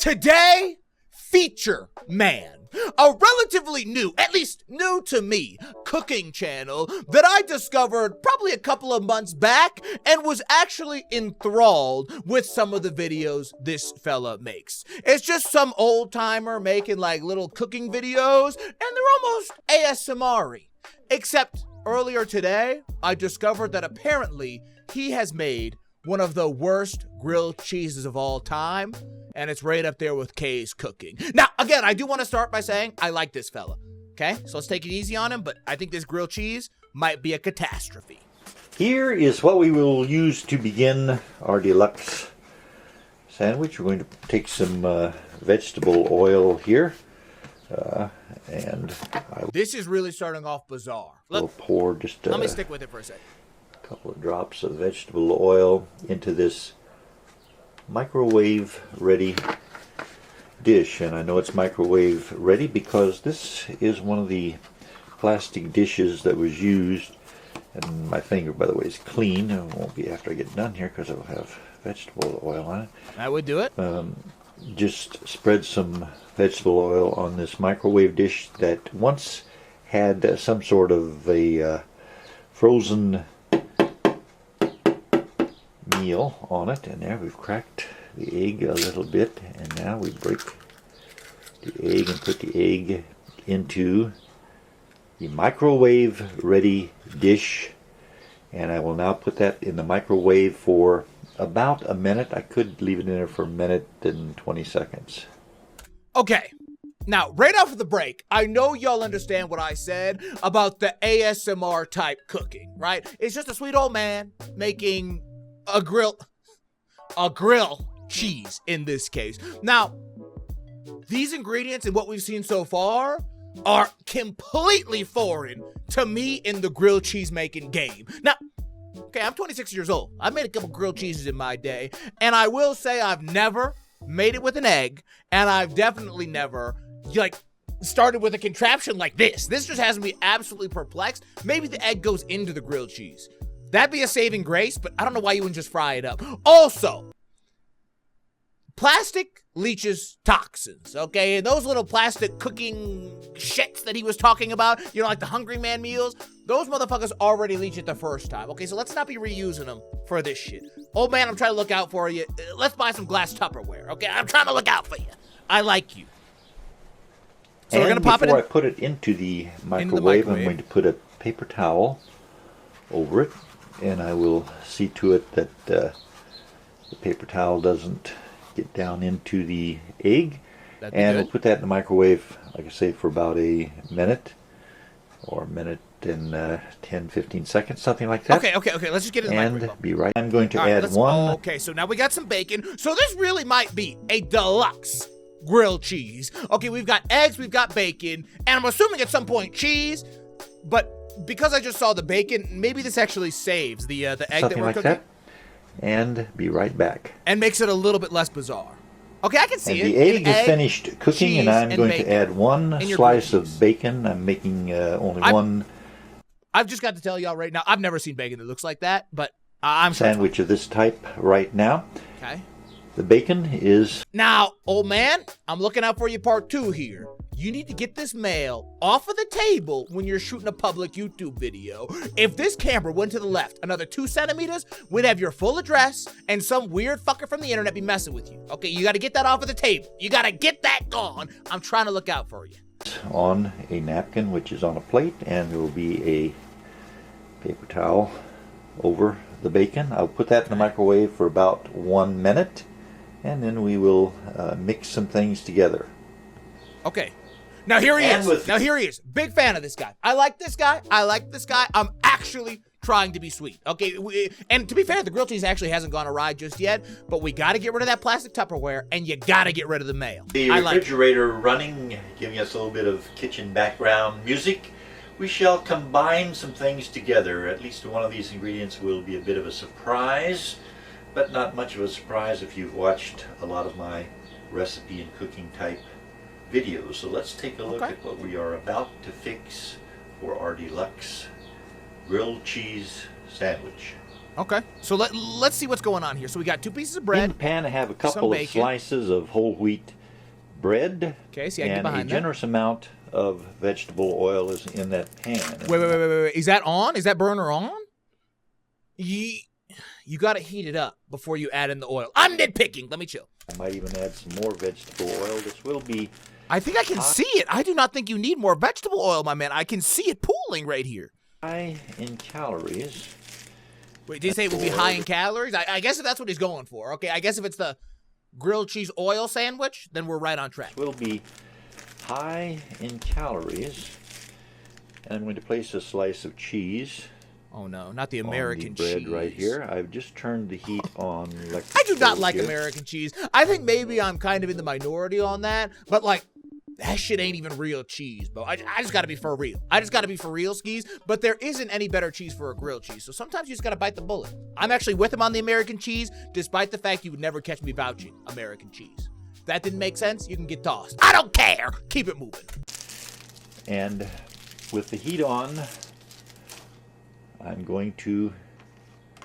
Today, Featureman, a relatively new, at least new to me, cooking channel that I discovered probably a couple of months back and was actually enthralled with some of the videos this fella makes. It's just some old timer making like little cooking videos, and they're almost ASMR-y. Except earlier today, I discovered that apparently he has made one of the worst grilled cheeses of all time, and it's right up there with Kay's cooking. Now, again, I do want to start by saying I like this fella, okay? So let's take it easy on him, but I think this grilled cheese might be a catastrophe. Here is what we will use to begin our deluxe sandwich. We're going to take some vegetable oil here, This is really starting off bizarre. We'll pour just let me stick with it for a second. A couple of drops of vegetable oil into this microwave ready dish, and I know it's microwave ready because this is one of the plastic dishes that was used, and my finger, by the way, is clean. It won't be after I get done here because it'll have vegetable oil on it. I would do it. Just spread some vegetable oil on this microwave dish that once had some sort of a frozen meal on it, and there we've cracked the egg a little bit, and now we break the egg and put the egg into the microwave ready dish, and I will now put that in the microwave for about a minute. I could leave it in there for a minute and 20 seconds. Okay. Now, right off of the break, I know y'all understand what I said about the ASMR type cooking, right? It's just a sweet old man making a grill cheese in this case. Now, these ingredients and what we've seen so far are completely foreign to me in the grilled cheese making game. Now, okay, I'm 26 years old. I've made a couple grilled cheeses in my day, and I will say I've never made it with an egg, and I've definitely never started with a contraption like this. This just has me absolutely perplexed. Maybe the egg goes into the grilled cheese. That'd be a saving grace, but I don't know why you wouldn't just fry it up. Also, plastic leaches toxins, okay? And those little plastic cooking shits that he was talking about, like the Hungry Man meals, those motherfuckers already leach it the first time, okay? So let's not be reusing them for this shit. Old man, I'm trying to look out for you. Let's buy some glass Tupperware, okay? I'm trying to look out for you. I like you. So we're going to pop it in. Before I put it into the microwave, I'm going to put a paper towel over it, and I will see to it that the paper towel doesn't get down into the egg. And we'll put that in the microwave, like I say, for about a minute or a minute and 10-15 seconds, something like that. Okay. Let's just get in the microwave. And be right. I'm going to add one. Okay, so now we got some bacon. So this really might be a deluxe grilled cheese. Okay, we've got eggs, we've got bacon, and I'm assuming at some point cheese, but because I just saw the bacon, maybe this actually saves the egg something that we're like cooking. That. And be right back. And makes it a little bit less bizarre. Okay, I can see and it. The egg is finished cooking, and I'm going to add one slice of bacon. I'm making only one. I've just got to tell y'all right now, I've never seen bacon that looks like that, but I'm sandwich of this type right now. Okay. The bacon is... Now, old man, I'm looking out for you part 2 here. You need to get this mail off of the table when you're shooting a public YouTube video. If this camera went to the left another 2 centimeters, we'd have your full address and some weird fucker from the internet be messing with you. Okay, you got to get that off of the table. You got to get that gone. I'm trying to look out for you. On a napkin, which is on a plate, and there will be a paper towel over the bacon. I'll put that in the microwave for about 1 minute, and then we will mix some things together. Okay. Now here he is. Big fan of this guy. I like this guy. I'm actually trying to be sweet. Okay, and to be fair, the grilled cheese actually hasn't gone awry just yet, but we got to get rid of that plastic Tupperware, and you got to get rid of the mail. The refrigerator running, giving us a little bit of kitchen background music. We shall combine some things together. At least one of these ingredients will be a bit of a surprise, but not much of a surprise if you've watched a lot of my recipe and cooking type videos. So let's take a look at what we are about to fix for our deluxe grilled cheese sandwich. Okay, so let's see what's going on here. So we got 2 pieces of bread. In the pan, I have a couple of slices of whole wheat bread. Okay, see, I can get and behind a generous amount of vegetable oil is in that pan. Wait. Is that on? Is that burner on? You got to heat it up before you add in the oil. I'm nitpicking. Let me chill. I might even add some more vegetable oil. This will be... I think I can see it. I do not think you need more vegetable oil, my man. I can see it pooling right here. High in calories. Wait, did you say it would be high in calories? I guess if that's what he's going for. Okay, I guess if it's the grilled cheese oil sandwich, then we're right on track. This will be high in calories. And I'm going to place a slice of cheese. Oh no, not the American bread cheese. Right here. I've just turned the heat on. I do not like American cheese. I think maybe I'm kind of in the minority on that, but like, that shit ain't even real cheese, bro. I just gotta be for real. I just gotta be for real, skis. But there isn't any better cheese for a grilled cheese. So sometimes you just gotta bite the bullet. I'm actually with him on the American cheese, despite the fact you would never catch me vouching American cheese. If that didn't make sense, you can get tossed. I don't care. Keep it moving. And with the heat on, I'm going to...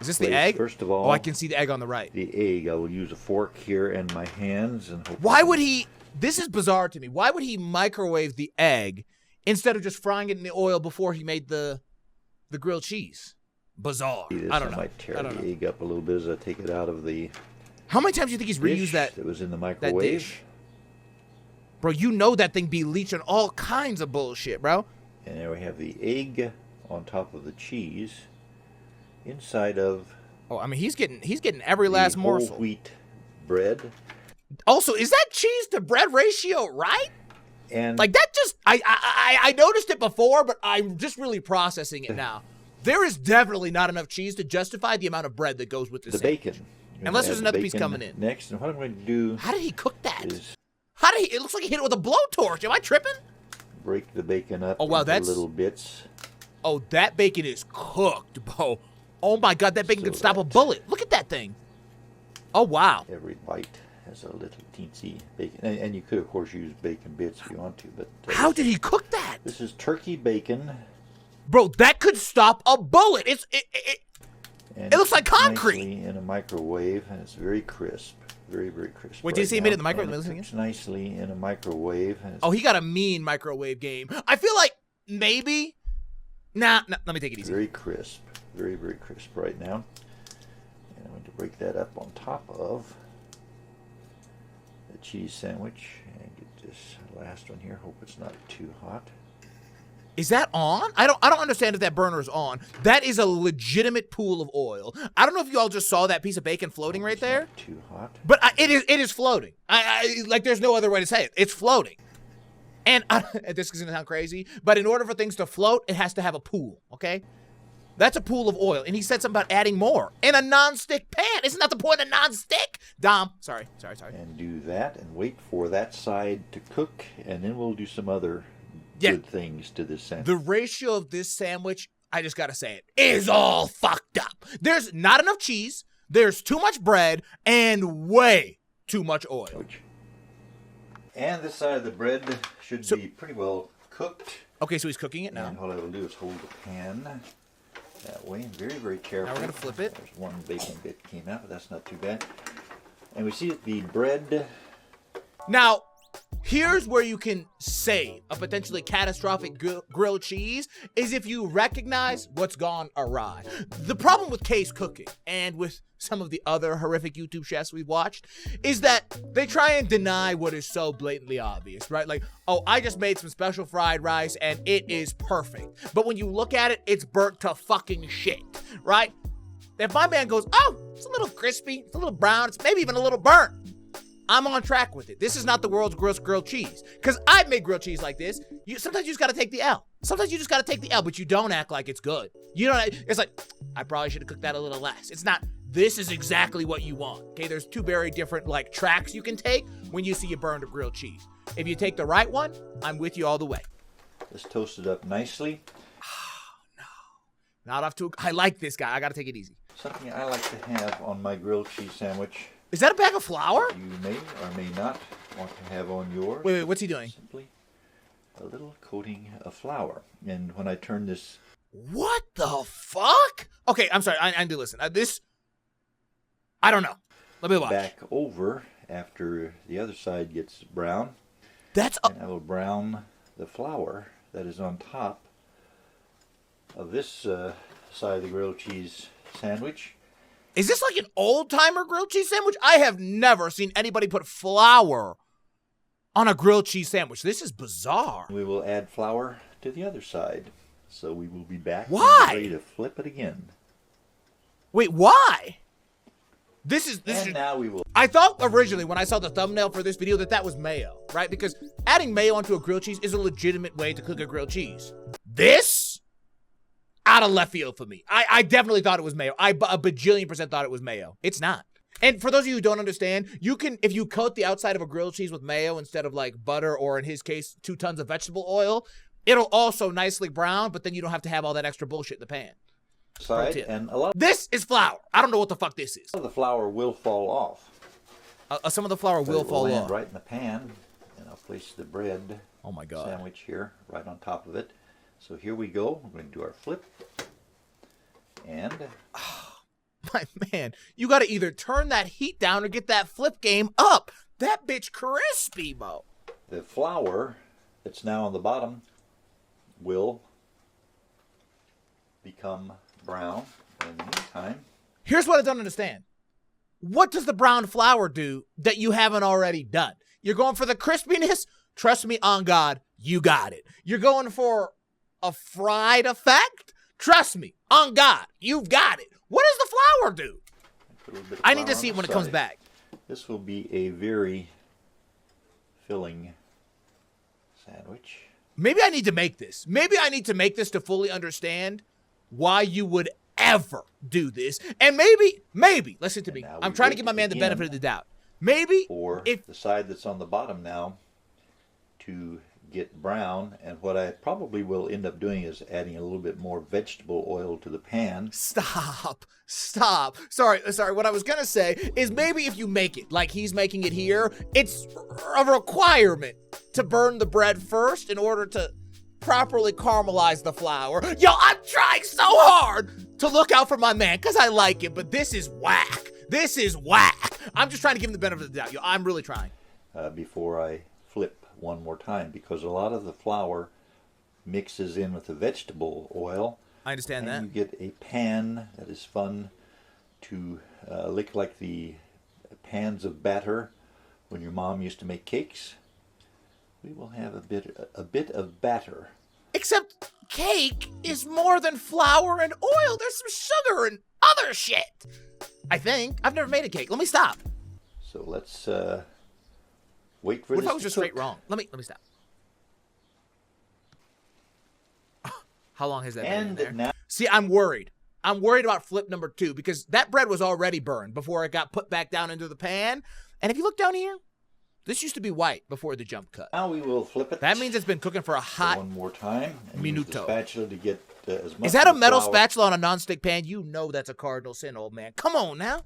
Is this the egg? First of all... Oh, I can see the egg on the right. The egg. I will use a fork here and my hands. And why would he... This is bizarre to me. Why would he microwave the egg instead of just frying it in the oil before he made the grilled cheese? Bizarre. I don't know. I might tear the egg up a little bit as I take it out of the... How many times do you think he's reused that? It was in the microwave. Bro, you know that thing be leaching all kinds of bullshit, bro. And there we have the egg on top of the cheese inside of... Oh, I mean, he's getting every last morsel. Whole wheat bread. Also, is that cheese to bread ratio right? And like that just I noticed it before, but I'm just really processing it now. There is definitely not enough cheese to justify the amount of bread that goes with this. The bacon. Unless there's another piece coming in. Next, and what I'm going to do... How did he cook that? It looks like he hit it with a blowtorch. Am I tripping? Break the bacon up into little bits. Oh, that bacon is cooked, bro. Oh my God, that bacon could stop a bullet. Look at that thing. Oh, wow. Every bite has a little teensy bacon. And you could, of course, use bacon bits if you want to. But how did he cook that? This is turkey bacon. Bro, that could stop a bullet. It looks like concrete. Nicely in a microwave, and it's very crisp. Very, very crisp. Wait, did you say he made it in the microwave? It cooks nicely in a microwave. And oh, he got a mean microwave game. I feel like maybe... Nah, let me take it easy. Very crisp. Very, very crisp right now. And I'm going to break that up on top of the cheese sandwich. And get this last one here. Hope it's not too hot. Is that on? I don't understand if that burner is on. That is a legitimate pool of oil. I don't know if you all just saw that piece of bacon floating right there. Not too hot. But it is floating. Like there's no other way to say it. It's floating. And this is gonna sound crazy, but in order for things to float, it has to have a pool. Okay, that's a pool of oil. And he said something about adding more in a non-stick pan. Isn't that the point of non-stick? Dom, sorry. And do that and wait for that side to cook, and then we'll do some other good things to this sandwich. The ratio of this sandwich, I just gotta say it, is all fucked up. There's not enough cheese, there's too much bread, and way too much oil. And this side of the bread should be pretty well cooked. Okay, so he's cooking it now. And all I will do is hold the pan that way, very, very carefully. Now we're gonna flip it. There's one bacon bit came out, but that's not too bad. And we see that the bread... Now, here's where you can save a potentially catastrophic grilled cheese is if you recognize what's gone awry. The problem with Kay's cooking and with some of the other horrific YouTube chefs we've watched is that they try and deny what is so blatantly obvious, right? Like, oh, I just made some special fried rice and it is perfect. But when you look at it, it's burnt to fucking shit, right? If my man goes, oh, it's a little crispy, it's a little brown, it's maybe even a little burnt, I'm on track with it. This is not the world's gross grilled cheese. Because I've made grilled cheese like this. Sometimes you just got to take the L. Sometimes you just got to take the L, but you don't act like it's good. You don't. It's like, I probably should have cooked that a little less. It's not, this is exactly what you want. Okay, there's two very different like tracks you can take when you see a burned or grilled cheese. If you take the right one, I'm with you all the way. Let's toast it up nicely. Oh, no. Not off to I like this guy. I got to take it easy. Something I like to have on my grilled cheese sandwich. Is that a bag of flour? You may or may not want to have on yours. Wait, what's he doing? Simply a little coating of flour. And when I turn this What the fuck? Okay, I'm sorry. I need to listen. I don't know. Let me watch. Back over after the other side gets brown. And I will brown the flour that is on top of this side of the grilled cheese sandwich. Is this like an old-timer grilled cheese sandwich? I have never seen anybody put flour on a grilled cheese sandwich. This is bizarre. We will add flour to the other side. So we will be back. Why? Ready to flip it again. Wait, why? Now we will. I thought originally when I saw the thumbnail for this video that was mayo, right? Because adding mayo onto a grilled cheese is a legitimate way to cook a grilled cheese. This? Out of left field for me. I definitely thought it was mayo. A bajillion% thought it was mayo. It's not. And for those of you who don't understand, you can, if you coat the outside of a grilled cheese with mayo instead of like butter or in his case, 2 tons of vegetable oil, it'll also nicely brown, but then you don't have to have all that extra bullshit in the pan. Side, and this is flour. I don't know what the fuck this is. Some of the flour will fall off. Some of the flour will fall off. Right in the pan, and I'll place the bread sandwich here right on top of it. So here we go. We're going to do our flip. And my man, you got to either turn that heat down or get that flip game up. That bitch crispy, Mo. The flour that's now on the bottom will become brown. In the meantime, here's what I don't understand. What does the brown flour do that you haven't already done? You're going for the crispiness? Trust me, on God, you got it. You're going for a fried effect? Trust me, on God, you've got it. What does the flour do? I need to see it when it comes back. This will be a very filling sandwich. Maybe I need to make this. Maybe I need to make this to fully understand why you would ever do this. And maybe, listen to me. I'm trying to give my man the benefit of the doubt. Maybe if the side that's on the bottom now to get brown, and what I probably will end up doing is adding a little bit more vegetable oil to the pan. Stop. Sorry. What I was going to say is maybe if you make it like he's making it here, it's a requirement to burn the bread first in order to properly caramelize the flour. Yo, I'm trying so hard to look out for my man because I like it, but this is whack. I'm just trying to give him the benefit of the doubt. Yo, I'm really trying. Before I flip one more time, because a lot of the flour mixes in with the vegetable oil. I understand that. You get a pan that is fun to lick like the pans of batter when your mom used to make cakes. We will have a bit of batter. Except cake is more than flour and oil. There's some sugar and other shit. I think. I've never made a cake. Let me stop. So let's wait for this. What if I was just straight wrong? Let me stop. How long has that been in there? Now, see, I'm worried. I'm worried about flip number 2 because that bread was already burned before it got put back down into the pan. And if you look down here, this used to be white before the jump cut. Now we will flip it. That means it's been cooking for a hot one more time. And minuto. Use the spatula to get as much. Is that a metal spatula on a nonstick pan? You know that's a cardinal sin, old man. Come on now.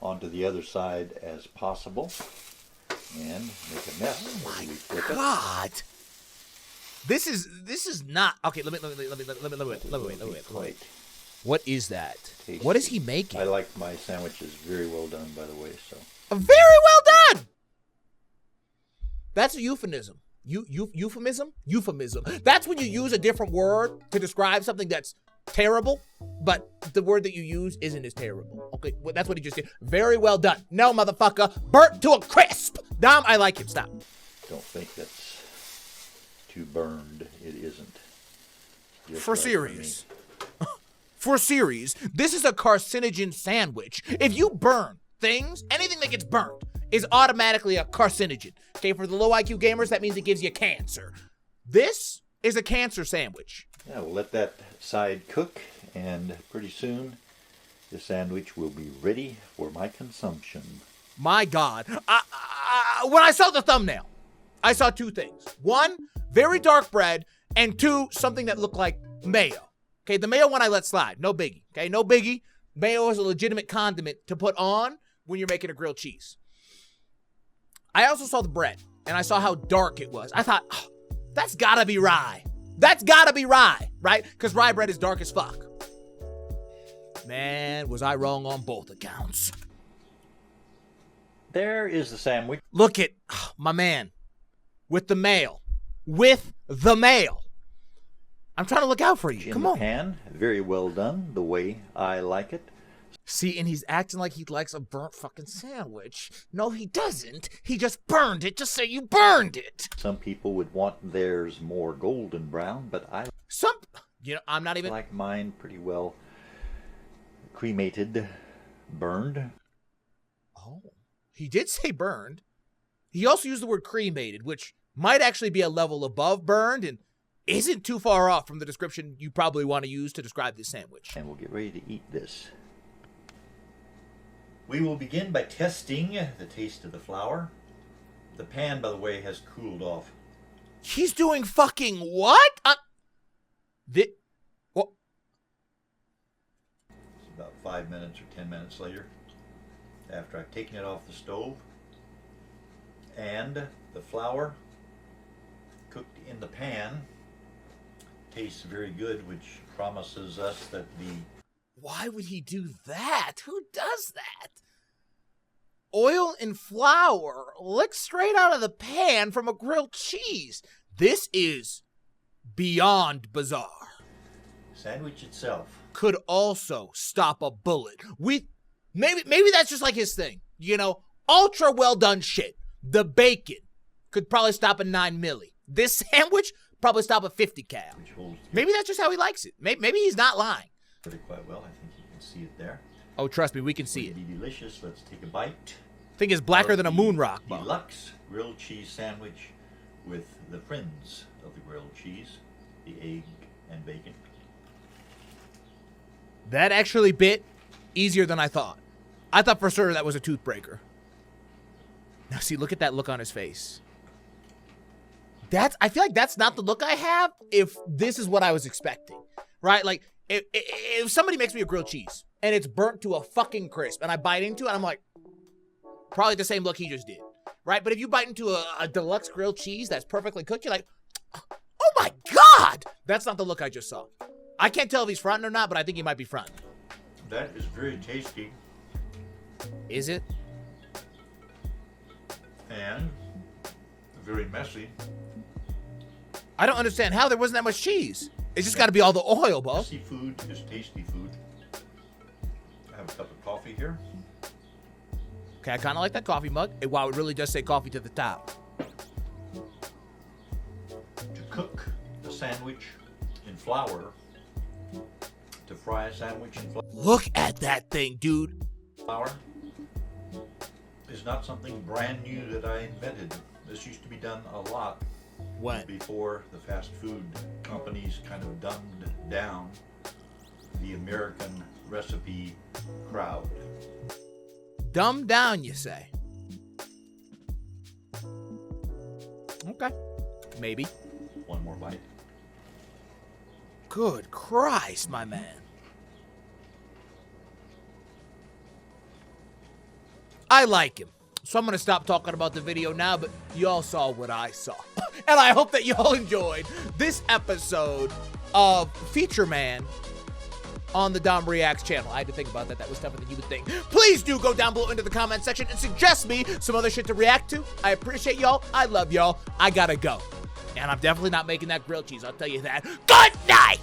Onto the other side as possible, and make a mess. Oh my God. This is not okay. Let me wait. What is that? Tasty. What is he making? I like my sandwiches very well done, by the way. So very well done. That's a euphemism. Euphemism. That's when you use a different word to describe something that's terrible, but the word that you use isn't as terrible. Okay, well, that's what he just did. Very well done. No, motherfucker, burnt to a crisp. Dom, I like him. Stop. Don't think that's too burned. It isn't. For serious. For serious, this is a carcinogen sandwich. If you burn things, anything that gets burnt is automatically a carcinogen. Okay, for the low IQ gamers, that means it gives you cancer. This is a cancer sandwich. Yeah, we'll let that side cook, and pretty soon the sandwich will be ready for my consumption. My God. When I saw the thumbnail, I saw 2 things. 1, very dark bread, and 2, something that looked like mayo. Okay, the mayo one I let slide. No biggie. Okay, no biggie. Mayo is a legitimate condiment to put on when you're making a grilled cheese. I also saw the bread, and I saw how dark it was. I thought, oh, that's gotta be rye. That's gotta be rye, right? Because rye bread is dark as fuck. Man, was I wrong on both accounts. There is the sandwich. Look at my man with the mail. With the mail. I'm trying to look out for you. Come on. Pan, very well done, the way I like it. See, and he's acting like he likes a burnt fucking sandwich. No, he doesn't. He just burned it just so you burned it. Some people would want theirs more golden brown, but I'm not even like mine pretty well cremated, burned. Oh, he did say burned. He also used the word cremated, which might actually be a level above burned and isn't too far off from the description you probably want to use to describe this sandwich. And we'll get ready to eat this. We will begin by testing the taste of the flour. The pan, by the way, has cooled off. He's doing fucking what? What? It's about 5 minutes or 10 minutes later, after I've taken it off the stove. And the flour cooked in the pan tastes very good, which promises us that the... Why would he do that? Who does that? Oil and flour licked straight out of the pan from a grilled cheese. This is beyond bizarre. Sandwich itself could also stop a bullet. Maybe that's just like his thing. You know, ultra well done shit. The bacon could probably stop a 9 milli. This sandwich probably stop a 50 cal. Maybe that's just how he likes it. Maybe he's not lying. Put it quite well. I think you can see it there. Oh, trust me, we can see it. Be delicious. Let's take a bite. Thing is blacker than a moon rock. Deluxe grilled cheese sandwich with the friends of the grilled cheese, the egg and bacon. That actually bit easier than I thought. I thought for sure that was a toothbreaker. Now see, look at that look on his face. I feel like that's not the look I have if this is what I was expecting, right? Like, if somebody makes me a grilled cheese and it's burnt to a fucking crisp and I bite into it, I'm like, probably the same look he just did, right? But if you bite into a deluxe grilled cheese that's perfectly cooked, you're like, oh my God! That's not the look I just saw. I can't tell if he's fronting or not, but I think he might be fronting. That is very tasty. Is it? And very messy. I don't understand how there wasn't that much cheese. It's just got to be all the oil, Bo. Seafood is tasty food. I have a cup of coffee here. Okay, I kind of like that coffee mug. Wow, it really does say coffee to the top. To cook a sandwich in flour, to fry a sandwich in flour. Look at that thing, dude. Flour is not something brand new that I invented. This used to be done a lot. When? Before the fast food companies kind of dumbed down the American recipe crowd. Dumbed down, you say? Okay. Maybe. One more bite. Good Christ, my man. I like him. So I'm going to stop talking about the video now, but y'all saw what I saw. And I hope that y'all enjoyed this episode of Featureman on the Dom Reacts channel. I had to think about that. That was tougher than you would think. Please do go down below into the comment section and suggest me some other shit to react to. I appreciate y'all. I love y'all. I gotta go. And I'm definitely not making that grilled cheese. I'll tell you that. Good night!